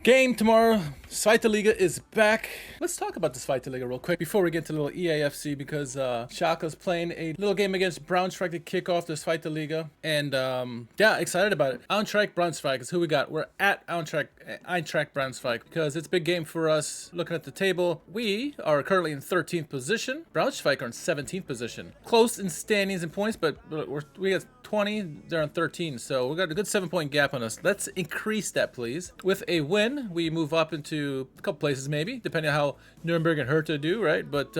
Game tomorrow. Zweite Liga is back. Let's talk about the Zweite Liga real quick before we get to a little EAFC because Schalke's playing a little game against Braunschweig to kick off the Zweite Liga. And yeah, excited about it. Eintracht Braunschweig is who we got. We're at Eintracht Braunschweig because it's a big game for us. Looking at the table, we are currently in 13th position. Braunschweig are in 17th position. Close in standings and points, but we got 20, they're on 13. So we got a good 7-point gap on us. Let's increase that, please. With a win, we move up into a couple places maybe, depending on how Nuremberg and Hertha do, right? But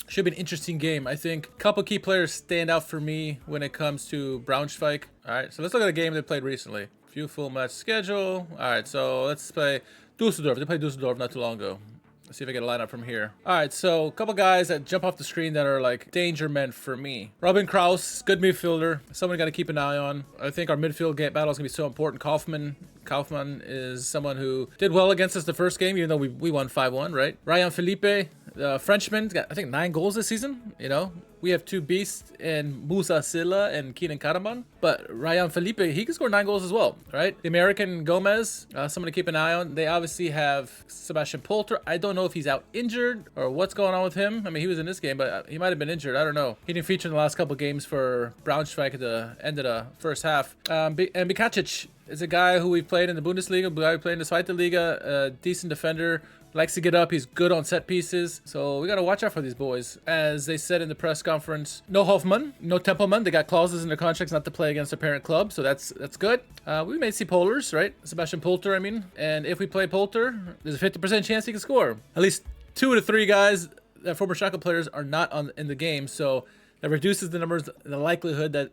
should be an interesting game. I think a couple key players stand out for me when it comes to Braunschweig. All right, so let's look at a game they played recently. Few full match schedule. All right, so let's play Dusseldorf. They played Dusseldorf not too long ago. Let's see if I get a lineup from here. All right, so a couple guys that jump off the screen that are like danger men for me. Robin Kraus, good midfielder. Someone got to keep an eye on. I think our midfield battle is going to be so important. Kaufmann is someone who did well against us the first game, even though we won 5-1, right? Ryan Felipe, the Frenchman, got I think 9 goals this season. You know, we have 2 beasts in Musa Silla and Keenan Karaman, but Ryan Felipe, he can score 9 goals as well, right? The American Gomez, someone to keep an eye on. They obviously have Sebastian Polter. I don't know if he's out injured or what's going on with him. I mean, he was in this game, but he might have been injured. I don't know. He didn't feature in the last couple of games for Braunschweig at the end of the first half. And Bikacic is a guy who we've played in the Bundesliga, but we played in the Zweite Liga, a decent defender. Likes to get up. He's good on set pieces. So we got to watch out for these boys. As they said in the press conference, no Hoffmann, no Tempelmann. They got clauses in their contracts not to play against their parent club. So that's good. We may see Polers, right? Sebastian Polter, I mean. And if we play Polter, there's a 50% chance he can score. At least 2 to 3 guys that former Schalke players are not in the game. So that reduces the numbers, the likelihood that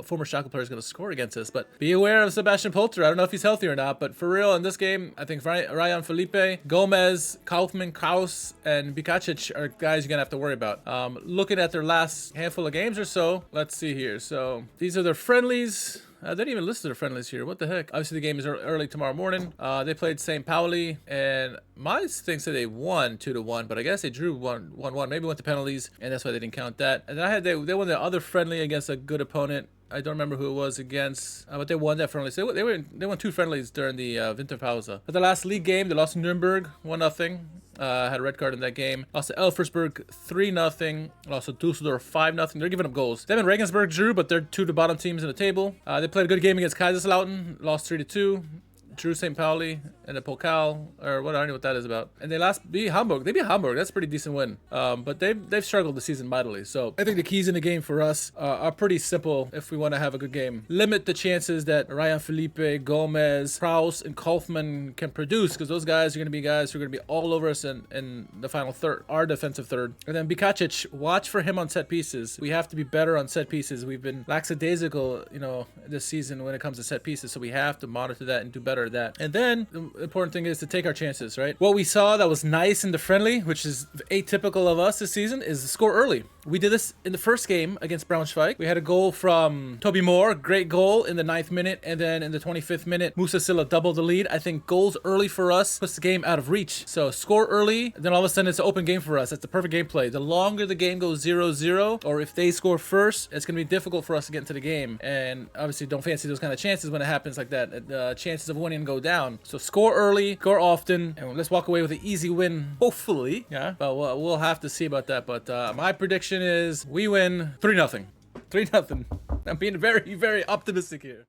former Schalke player is going to score against us. But be aware of Sebastian Polter. I don't know if he's healthy or not, but for real, in this game, I think Ryan Felipe, Gomez, Kaufmann, Kraus, and Bikacic are guys you're going to have to worry about. Looking at their last handful of games or so, let's see here. So these are their friendlies. They didn't even list their friendlies here. What the heck? Obviously, the game is early tomorrow morning. They played St. Pauli, and my thing said they won 2-1, but I guess they drew 1-1. Maybe went to penalties, and that's why they didn't count that. And then they won the other friendly against a good opponent. I don't remember who it was against, but they won that friendly. So they won 2 friendlies during the Winterpause. But the last league game, they lost to Nuremberg 1-0. Had a red card in that game. Lost to Elversberg 3-0. Lost to Dusseldorf 5-0. They're giving up goals. Them and Regensburg drew, but they're 2 of the bottom teams in the table. They played a good game against Kaiserslautern. Lost 3-2. Drew St. Pauli and the Pokal, or what, I don't know what that is about. And they beat Hamburg. They beat Hamburg. That's a pretty decent win. But they've struggled this season mightily. So I think the keys in the game for us are pretty simple if we want to have a good game. Limit the chances that Ryan Felipe, Gomez, Kraus, and Kaufmann can produce, because those guys are going to be guys who are going to be all over us in the final third, our defensive third. And then Bikacic, watch for him on set pieces. We have to be better on set pieces. We've been lackadaisical, this season when it comes to set pieces. So we have to monitor that and do better at that. And then the important thing is to take our chances, right? What we saw that was nice in the friendly, which is atypical of us this season, is score early. We did this in the first game against Braunschweig. We had a goal from Toby Moore, great goal in the 9th minute, and then in the 25th minute, Musa Silla doubled the lead. I think goals early for us puts the game out of reach. So score early, then all of a sudden it's an open game for us. That's the perfect gameplay. The longer the game goes 0-0, or if they score first, it's going to be difficult for us to get into the game. And obviously don't fancy those kind of chances when it happens like that. The chances of winning go down. So score early, score often, and let's walk away with an easy win, hopefully. Yeah, but we'll have to see about that. But my prediction is we win 3-0. 3-0. I'm being very, very optimistic here.